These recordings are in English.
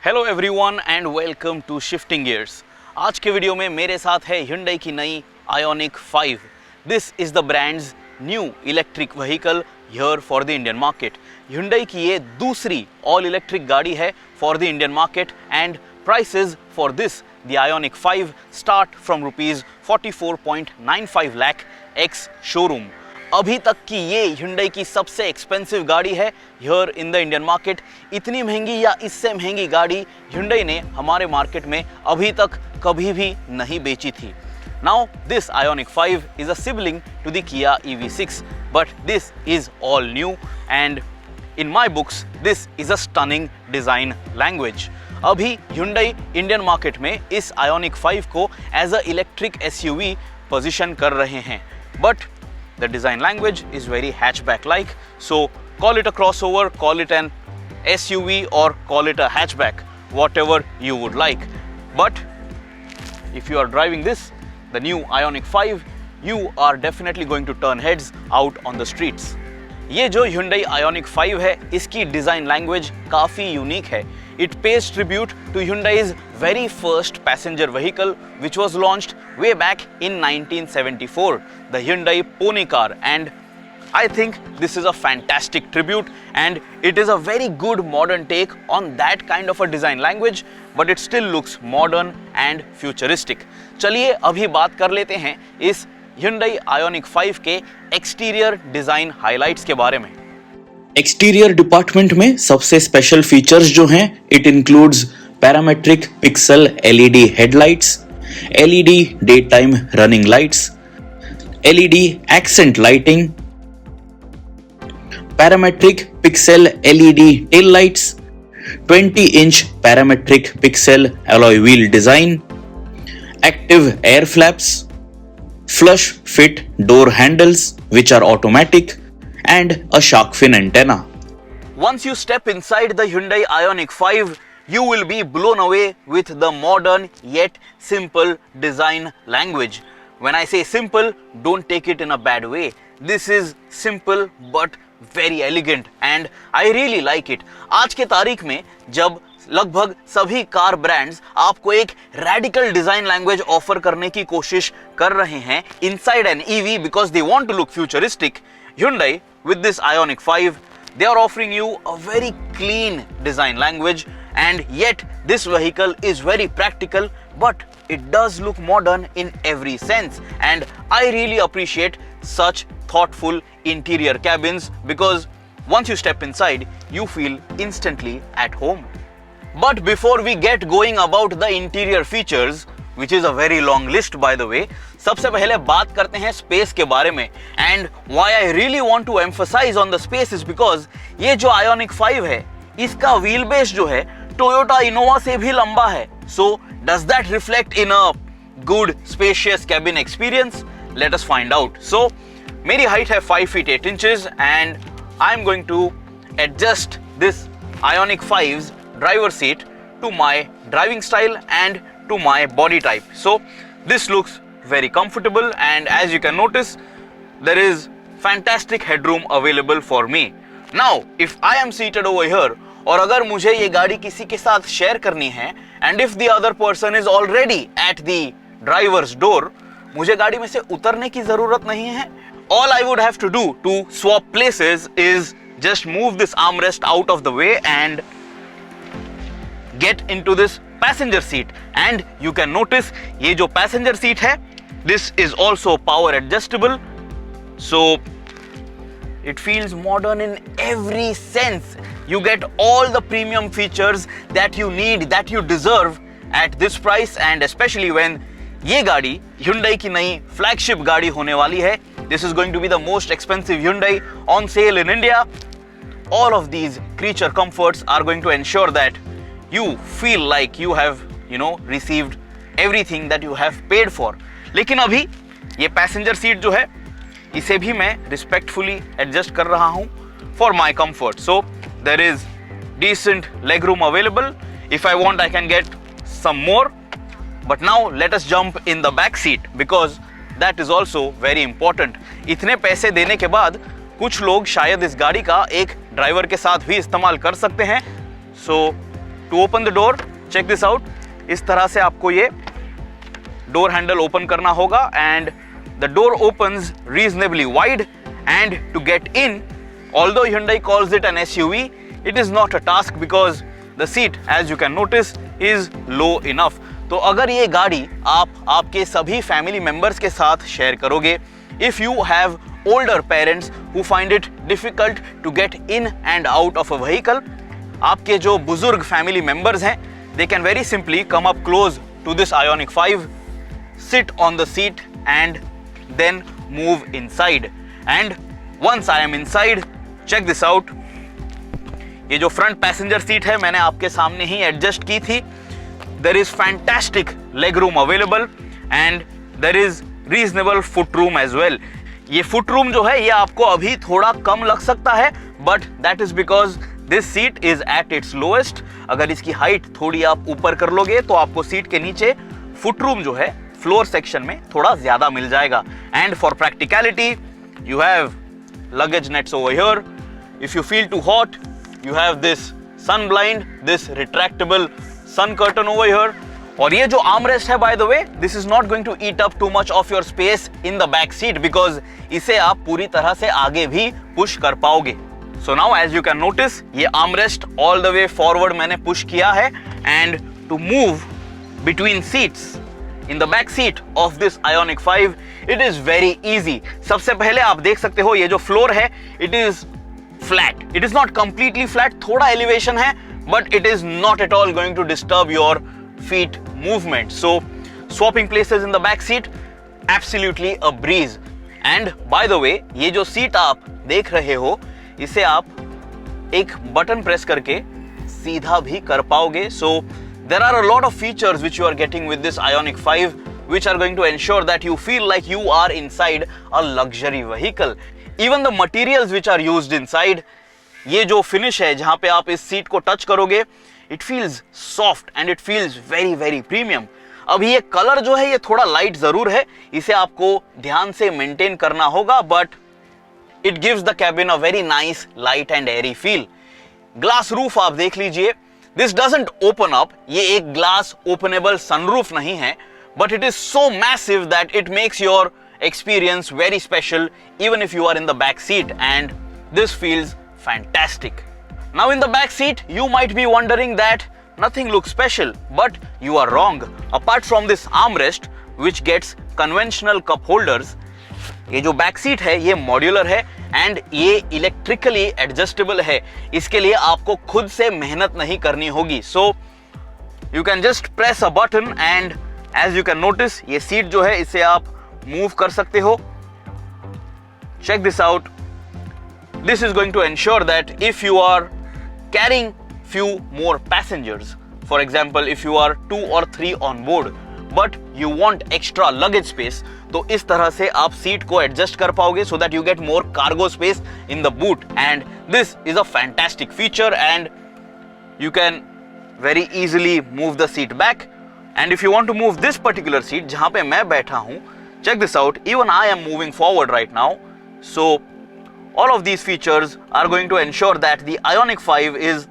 Hello everyone and welcome to shifting gears. आज के video में मेरे साथ है Hyundai की नई Ioniq 5। This is the brands new electric vehicle here for the Indian market. Hyundai की ये दूसरी ऑल इलेक्ट्रिक गाड़ी है for the Indian market and prices for this the Ioniq 5 start from ₹44.95 lakh ex showroom. अभी तक की ये Hyundai की सबसे एक्सपेंसिव गाड़ी है here in the Indian market. इतनी महंगी या इससे महंगी गाड़ी Hyundai ने हमारे मार्केट में अभी तक कभी भी नहीं बेची थी। Now this Ioniq 5 is a sibling to the Kia EV6, but this is all new and in my books this is a stunning design language. अभी Hyundai इंडियन मार्केट में इस Ioniq 5 को as a electric SUV position कर रहे हैं, but the design language is very hatchback like, so call it a crossover, call it an SUV or call it a hatchback, whatever you would like. But if you are driving this, the new Ioniq 5, you are definitely going to turn heads out on the streets. ये जो Hyundai Ioniq 5 है, इसकी design language काफी unique है। It pays tribute to Hyundai's very first passenger vehicle, which was launched way back in 1974, the Hyundai Pony car, and I think this is a fantastic tribute and it is a very good modern take on that kind of a design language, but it still looks modern and futuristic. चलिए अभी बात कर लेते हैं इस Hyundai Ioniq 5 के exterior design highlights के बारे में। एक्सटीरियर डिपार्टमेंट में सबसे स्पेशल फीचर्स जो हैं, it includes parametric pixel LED headlights, LED day time running lights, LED accent lighting, parametric pixel LED tail lights, 20-inch parametric pixel alloy wheel design, active air flaps, flush fit door handles which are automatic, and a shark fin antenna. Once you step inside the Hyundai Ioniq 5, you will be blown away with the modern yet simple design language. When I say simple, don't take it in a bad way. This is simple but very elegant and I really like it. आज के तारीख में जब लगभग सभी car brands आपको एक radical design language offer करने की कोशिश कर रहे हैं inside an EV because they want to look futuristic, Hyundai with this Ioniq 5 they are offering you a very clean design language and yet this vehicle is very practical, but it does look modern in every sense and I really appreciate such thoughtful interior cabins because once you step inside you feel instantly at home. But before we get going about the interior features, which is a very long list by the way, सबसे पहले बात करते हैं space के बारे में and why I really want to emphasize on the space is because ये जो Ioniq 5 है, इसका व्हील बेस जो है Toyota Innova से भी लंबा है. So does that reflect in a good spacious cabin experience? Let us find out. So मेरी हाइट है 5 feet 8 inches and I'm going to adjust this Ioniq 5's driver seat to my driving style and to my body type. So this looks very comfortable and as you can notice there is fantastic headroom available for me. Now if I am seated over here और अगर मुझे ये गाड़ी किसी के साथ share करनी है and if the other person is already at the driver's door, मुझे गाड़ी में से उतरने की जरूरत नहीं है. All I would have to do to swap places is just move this armrest out of the way and get into this passenger seat and you can notice ये जो passenger seat है, this is also power adjustable, so it feels modern in every sense. You get all the premium features that you need, that you deserve at this price and especially when ये गाड़ी Hyundai की नई flagship गाड़ी होने वाली है. This is going to be the most expensive Hyundai on sale in India. All of these creature comforts are going to ensure that you feel like you have, received everything that you have paid for. लेकिन अभी ये passenger seat जो है इसे भी मैं respectfully adjust कर रहा हूँ for my comfort. So there is decent leg room available. If I want I can get some more. But now let us jump in the back seat because that is also very important. इतने पैसे देने के बाद कुछ लोग शायद इस गाड़ी का एक ड्राइवर के साथ भी इस्तेमाल कर सकते हैं. So to open the door, check this out, इस तरह से आपको ये डोर हैंडल ओपन करना होगा and the door opens reasonably wide and to get in, although Hyundai calls it an SUV, it is not a task because the seat, as you can notice, is low enough. तो अगर ये गाड़ी आप आपके सभी family members के साथ share करोगे, if you have older parents who find it difficult to get in and out of a vehicle, आपके जो बुजुर्ग फैमिली मेंबर्स हैं, they can very simply come up close to this Ioniq 5, sit on the seat and then move inside. And once I am inside, check this out, ये जो front passenger seat है मैंने आपके सामने ही adjust की थी. There is fantastic leg room available and there is reasonable foot room as well. ये foot room जो है ये आपको अभी थोड़ा कम लग सकता है, but that is because this seat is at its lowest. अगर इसकी हाइट थोड़ी आप ऊपर कर लोगे तो आपको सीट के नीचे फुट रूम जो है फ्लोर सेक्शन में थोड़ा ज्यादा मिल जाएगा. And for practicality, you have luggage nets over here. If you feel too hot, you have this sun blind, this retractable sun curtain over here. और ये जो armrest है, by the way, this is not going to eat up too much of your space in the back seat because इसे आप पूरी तरह से आगे भी push कर पाओगे. So now as you can notice, ये armrest all the way forward मैंने push किया है and to move between seats in the back seat of this Ioniq 5, it is very easy. सबसे पहले आप देख सकते हो ये जो फ्लोर है, it is flat. It is not completely flat, थोड़ा elevation है, but it is not at all going to disturb your feet movement. So swapping places in the back seat, absolutely a breeze. And by the way, ये जो seat आप देख रहे हो, इसे आप एक बटन प्रेस करके सीधा भी कर पाओगे. So there are a lot of features which you are getting with this Ioniq 5 which are going to ensure that you feel like you are inside a luxury vehicle. Even the materials which are used inside, ये जो finish है जहाँ पे आप इस seat को touch करोगे, it feels soft and it feels very very premium. अब ये कलर जो है ये थोड़ा लाइट जरूर है, इसे आपको ध्यान से मेंटेन करना होगा, but it gives the cabin a very nice light and airy feel. Glass roof आप देख लीजिए, this doesn't open up, ये एक ग्लास ओपनेबल सनरूफ नहीं है, but it is so massive that it makes your experience very special even if you are in the back seat, and this feels fantastic. Now in the back seat you might be wondering that nothing looks special, but you are wrong. Apart from this armrest which gets conventional cup holders, ये जो back seat है ये modular है and ये electrically adjustable है. इसके लिए आपको खुद से मेहनत नहीं करनी होगी. So you can just press a button and as you can notice ये सीट जो है इसे आप मूव कर सकते हो. Check this out. This is going to ensure that if you are carrying few more passengers, for example if you are 2 or 3 on board but you want extra luggage space, तो इस तरह से आप seat को adjust कर पाओगे so that you get more cargo space in the boot, and this is a fantastic feature and you can very easily move the seat back. And if you want to move this particular seat जहाँ पे मैं बैठा हूँ, check this out, even I am moving forward right now, so all of these features are going to ensure that the Ioniq 5 is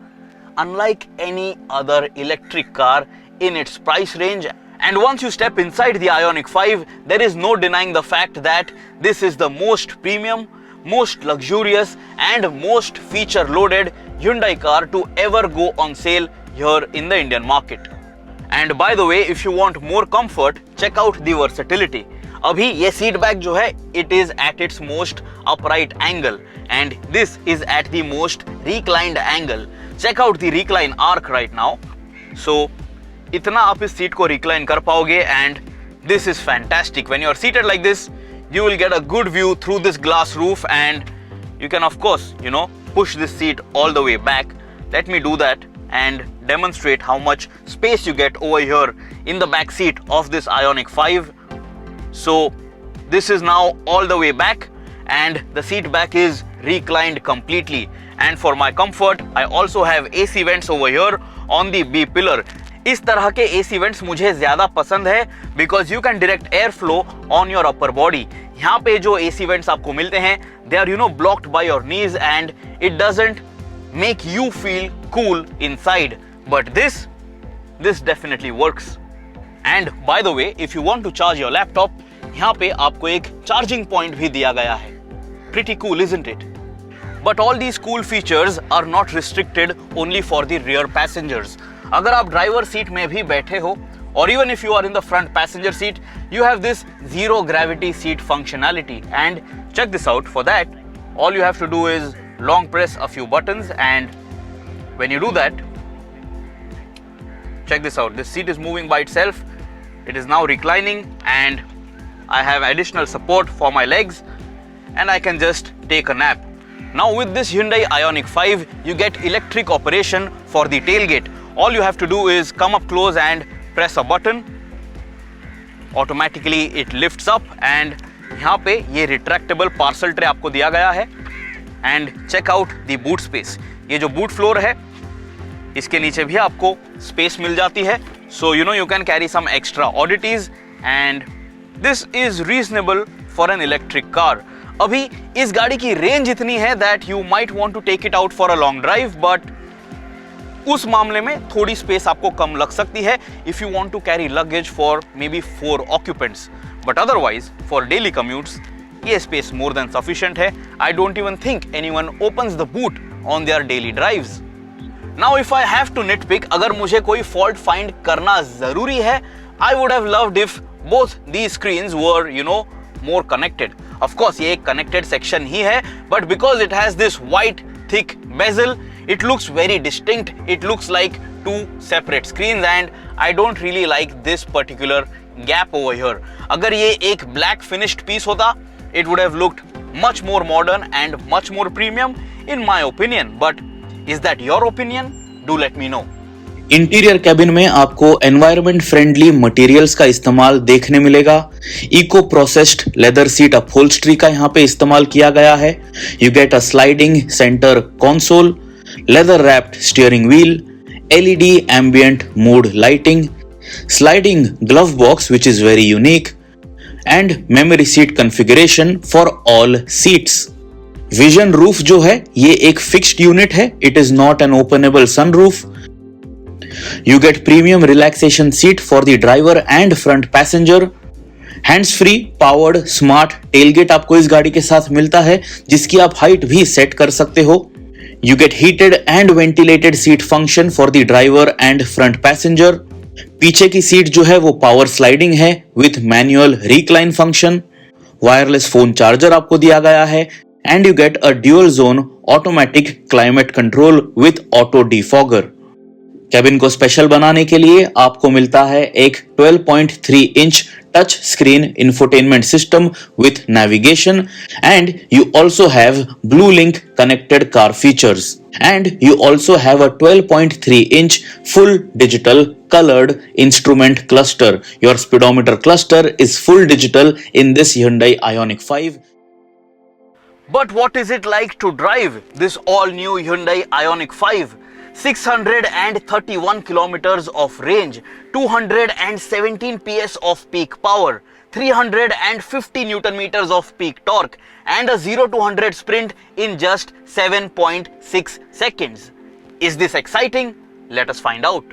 unlike any other electric car in its price range. And once you step inside the Ioniq 5, there is no denying the fact that this is the most premium, most luxurious and most feature loaded Hyundai car to ever go on sale here in the Indian market. And by the way, if you want more comfort, check out the versatility. अभी ये seat back जो है it is at its most upright angle and this is at the most reclined angle. Check out the recline arc right now. So इतना आप इस seat को recline कर पाओगे and this is fantastic. When you are seated like this, you will get a good view through this glass roof and you can of course, push this seat all the way back. Let me do that and demonstrate how much space you get over here in the back seat of this Ioniq 5. So this is now all the way back and the seat back is reclined completely, and for my comfort I also have AC vents over here on the B pillar. इस तरह के AC vents मुझे ज़्यादा पसंद है because you can direct airflow on your upper body. यहाँ पे जो AC vents आपको मिलते हैं they are blocked by your knees and it doesn't make you feel cool inside. but this definitely works. And by the way, if you want to charge your laptop, यहाँ पे आपको एक charging point भी दिया गया है. Pretty cool, isn't it? But all these cool features are not restricted only for the rear passengers. अगर आप driver seat में भी बैठे हो, or even if you are in the front passenger seat, you have this zero gravity seat functionality. And check this out. For that, all you have to do is long press a few buttons, and when you do that, check this out. This seat is moving by itself. It is now reclining, and I have additional support for my legs, and I can just take a nap. Now with this Hyundai Ioniq 5, you get electric operation for the tailgate. All you have to do is come up close and press a button. Automatically it lifts up, and यहाँ पे ये retractable parcel tray आपको दिया गया है. And check out the boot space. ये जो boot floor है, इसके नीचे भी आपको space मिल जाती है. So you know you can carry some extra oddities, and this is reasonable for an electric car. अभी इस गाड़ी की रेंज इतनी है that you might want to take it out for a long drive, but उस मामले में थोड़ी स्पेस आपको कम लग सकती है if you want to carry luggage for maybe 4 occupants. But otherwise, for daily commutes, ये स्पेस more than sufficient है. I don't even think anyone opens the boot on their daily drives. Now if I have to nitpick, अगर मुझे कोई fault find करना जरूरी है, I would have loved if both these screens were, you know, more connected. Of course, ये एक connected section ही है, but because it has this white thick bezel, it looks very distinct. It looks like two separate screens, and I don't really like this particular gap over here. अगर ये एक black finished piece होता, it would have looked much more modern and much more premium in my opinion. But is that your opinion? Do let me know. Interior cabin में आपको environment friendly materials का इस्तेमाल देखने मिलेगा. Eco processed leather seat upholstery का यहाँ पे इस्तेमाल किया गया है. You get a sliding centre console, leather wrapped steering wheel, LED ambient mode lighting, sliding glove box which is very unique, and memory seat configuration for all seats. Vision roof जो है ये एक fixed unit है. It is not an openable sunroof. You get premium relaxation seat for the driver and front passenger. Hands free powered smart tailgate आपको इस गाड़ी के साथ मिलता है, जिसकी आप हाइट भी सेट कर सकते हो. You get heated and ventilated seat function for the driver and front passenger. पीछे की सीट जो है वो पावर स्लाइडिंग है with manual recline function. Wireless phone charger आपको दिया गया है, and you get a dual zone automatic climate control with auto defogger. Cabin को स्पेशल बनाने के लिए आपको मिलता है एक 12.3 inch touch screen infotainment system with navigation, and you also have blue link connected car features, and you also have a 12.3 inch full digital colored instrument cluster. Your speedometer cluster is full digital in this Hyundai Ioniq 5. But what is it like to drive this all new Hyundai Ioniq 5? 631 kilometers of range, 217 PS of peak power, 350 Newton meters of peak torque, and a 0 to 100 sprint in just 7.6 seconds. Is this exciting? Let us find out.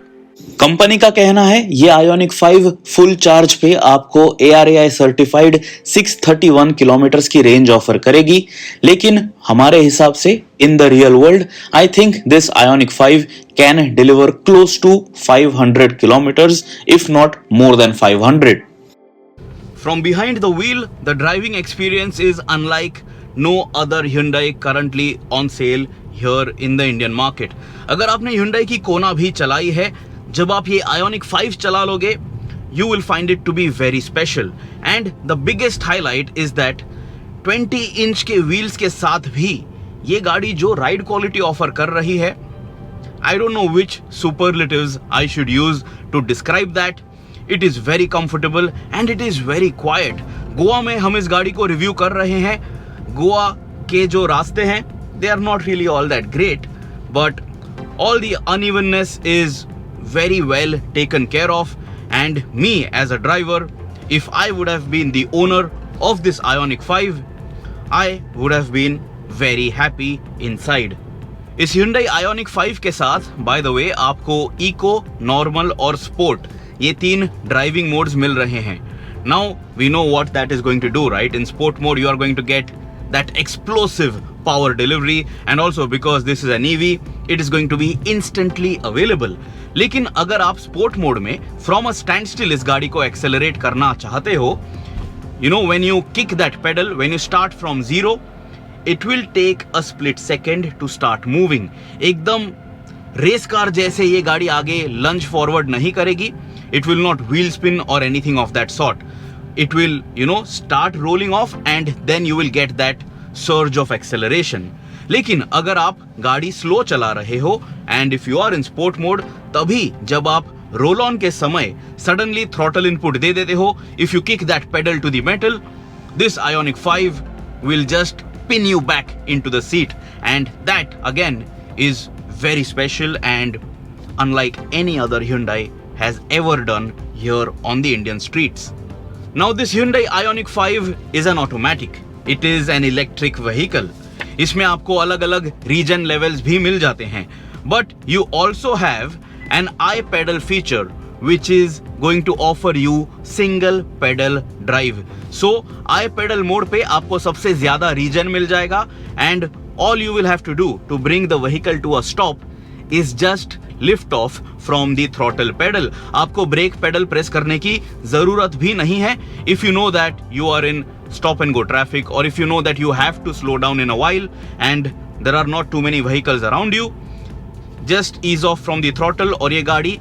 Company का कहना है ये ionic 5 full charge पे आपको ARAI certified 631 kilometre की range offer करेगी, लेकिन हमारे हिसाब से in the real world I think this Ioniq 5 can deliver close to 500 kilometres if not more than 500. From behind the wheel, the driving experience is unlike no other Hyundai currently on sale here in the Indian market. अगर आपने Hyundai की कोना भी चलाई है, जब आप ये Ioniq 5 चला लोगे, you will find it to be very special. And the biggest highlight is that 20 inch के व्हील्स के साथ भी ये गाड़ी जो राइड क्वालिटी ऑफर कर रही है, I don't know which superlatives I should use to describe that. It is very comfortable and it is very quiet. Goa में हम इस गाड़ी को रिव्यू कर रहे हैं. गोवा के जो रास्ते हैं, they are not really all that great, but all the unevenness is very well taken care of. And me as a driver, if I would have been the owner of this Ioniq 5, I would have been very happy inside. इस Hyundai Ioniq 5 के साथ by the way आपको eco, normal और sport ये 3 driving modes मिल रहे हैं. Now we know what that is going to do, right? In sport mode you are going to get that explosive power delivery, and also because this is an EV it is going to be instantly available. लेकिन अगर आप sport mode में from a standstill इस गाड़ी को accelerate करना चाहते हो, you know, when you kick that pedal, when you start from zero, it will take a split second to start moving. एकदम रेस कार जैसे ये गाड़ी आगे लंज फॉरवर्ड नहीं करेगी. It will not wheel spin or anything of that sort. It will, you know, start rolling off and then you will get that surge of acceleration. लेकिन अगर आप गाड़ी स्लो चला रहे हो and if you are in sport mode, तभी जब आप रोल ऑन के समय सडनली थ्रॉटल इनपुट दे देते हो, if you kick that pedal to the metal, this Ioniq 5 will just pin you back into the seat, and that again is very special and unlike any other Hyundai has ever done here on the Indian streets. Now this Hyundai Ioniq 5 is an automatic. It is an electric vehicle. इसमें आपको अलग अलग reason levels भी मिल जाते हैं. But you also have an I-pedal feature which is going to offer you single pedal drive. So I-pedal mode पे आपको सबसे ज्यादा रीजन मिल जाएगा and all you will have to do to bring the vehicle to a stop is just lift off from the throttle pedal. आपको brake pedal press करने की जरूरत भी नहीं है. If you know that you are in stop and go traffic, or if you know that you have to slow down in a while and there are not too many vehicles around you, just ease off from the throttle और ये गाड़ी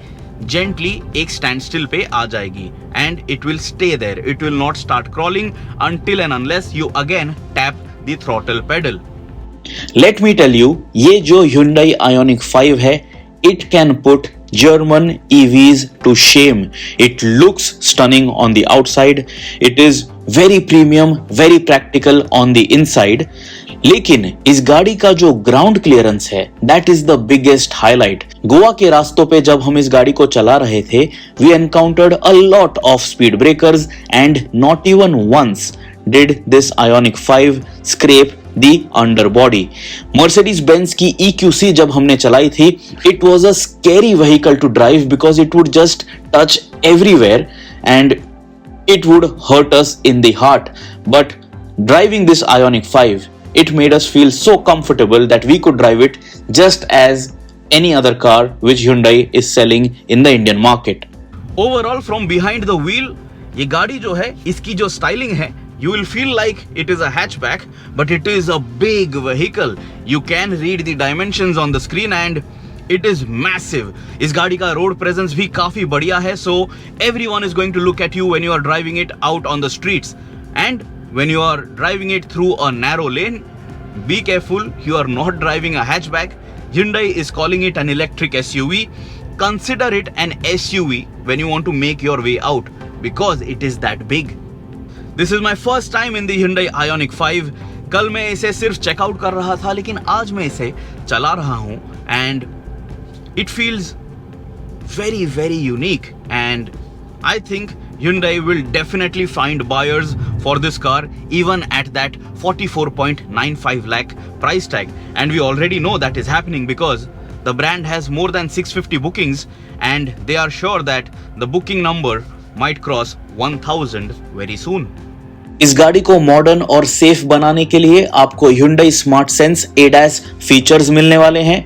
gently एक standstill पे आ जाएगी and it will stay there. It will not start crawling until and unless you again tap the throttle pedal. Let me tell you, ये जो Hyundai Ioniq 5 है, it can put German EVs to shame. It looks stunning on the outside. It is very premium, very practical on the inside. लेकिन इस गाड़ी का जो ground clearance है, that is the biggest highlight. Goa के रास्तों पे जब हम इस गाड़ी को चला रहे थे, we encountered a lot of speed breakers and not even once did this Ioniq 5 scrape the underbody. Mercedes-Benz की EQC जब हमने चलाई थी, it was a scary vehicle to drive because it would just touch everywhere and it would hurt us in the heart. But driving this Ioniq 5, it made us feel so comfortable that we could drive it just as any other car which Hyundai is selling in the Indian market. Overall, from behind the wheel, ये गाड़ी जो है, इसकी जो styling है, you will feel like it is a hatchback, but it is a big vehicle. You can read the dimensions on the screen and it is massive. इस गाड़ी का रोड प्रेजेंस भी काफी बढ़िया है, so everyone is going to look at you when you are driving it out on the streets. And when you are driving it through a narrow lane, be careful, you are not driving a hatchback. Hyundai is calling it an electric SUV. Consider it an SUV when you want to make your way out because it is that big. This is my first time in the Hyundai Ioniq 5. कल मैं इसे सिर्फ checkout कर रहा था, लेकिन आज मैं इसे चला रहा हूं and it feels very, very unique. And I think Hyundai will definitely find buyers for this car even at that 44.95 lakh price tag. And we already know that is happening because the brand has more than 650 bookings and they are sure that the booking number might cross 1000 very soon. इस गाड़ी को modern और safe बनाने के लिए आपको Hyundai Smart Sense ADAS features मिलने वाले हैं.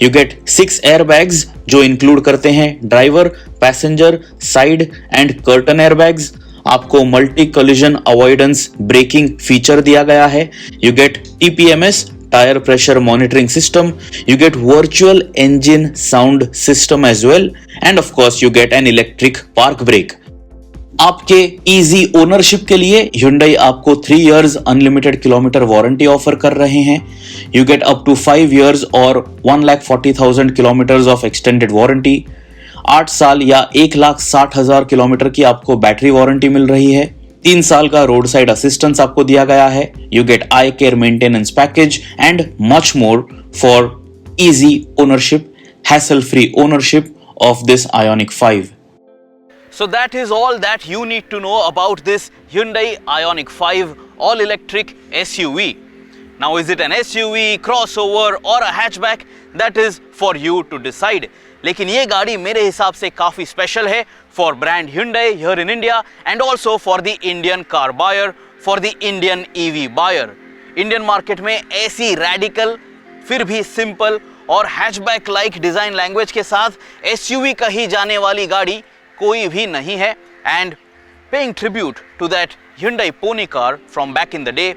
यू गेट 6 एयरबैग्स जो इंक्लूड करते हैं driver, passenger, side and curtain airbags. आपको multi collision avoidance braking feature दिया गया है. You get TPMS tyre pressure monitoring system. You get virtual engine sound system as well, and of course you get an electric park brake. आपके easy ownership के लिए Hyundai आपको 3 years unlimited kilometre warranty offer कर रहे हैं. You get up to 5 years और 1,40,000 kilometre of extended warranty. 8 साल या 1,60,000 किलोमीटर की आपको बैटरी वारंटी मिल रही है. 3 साल का रोड साइड असिस्टेंस आपको दिया गया है. You gate I care maintenance package and much more for easy ownership, hassle free ownership of this Ioniq 5. So that is all that you need to know about this Hyundai Ioniq 5 all-electric SUV. Now, is it an SUV, crossover or a hatchback? That is for you to decide. लेकिन ये गाड़ी मेरे हिसाब से काफ़ी special है for brand Hyundai here in India and also for the Indian car buyer, for the Indian EV buyer. Indian market में ऐसी रैडिकल फिर भी सिंपल और हैचबैक लाइक डिज़ाइन लैंग्वेज के साथ SUV कही जाने वाली गाड़ी कोई भी नहीं है. And paying tribute to that Hyundai pony car from back in the day,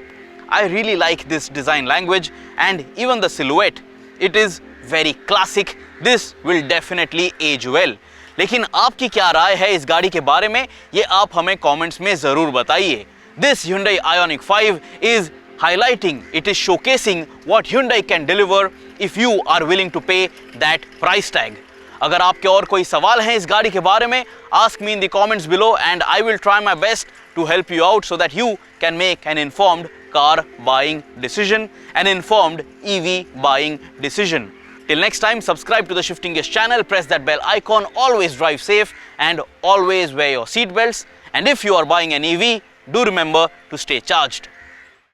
I really like this design language and even the silhouette. It is very classic. This will definitely age well. लेकिन आपकी क्या राय है इस गाड़ी के बारे में, ये आप हमें कमेंट्स में ज़रूर बताइए. This Hyundai Ioniq 5 is highlighting, it is showcasing what Hyundai can deliver if you are willing to pay that price tag. अगर आपके और कोई सवाल हैं इस गाड़ी के बारे में, ask me in the comments below and I will try my best to help you out so that you can make an informed car buying decision, an informed EV buying decision. Till next time, subscribe to the Shifting Gears channel, press that bell icon, always drive safe and always wear your seat belts. And if you are buying an EV, do remember to stay charged.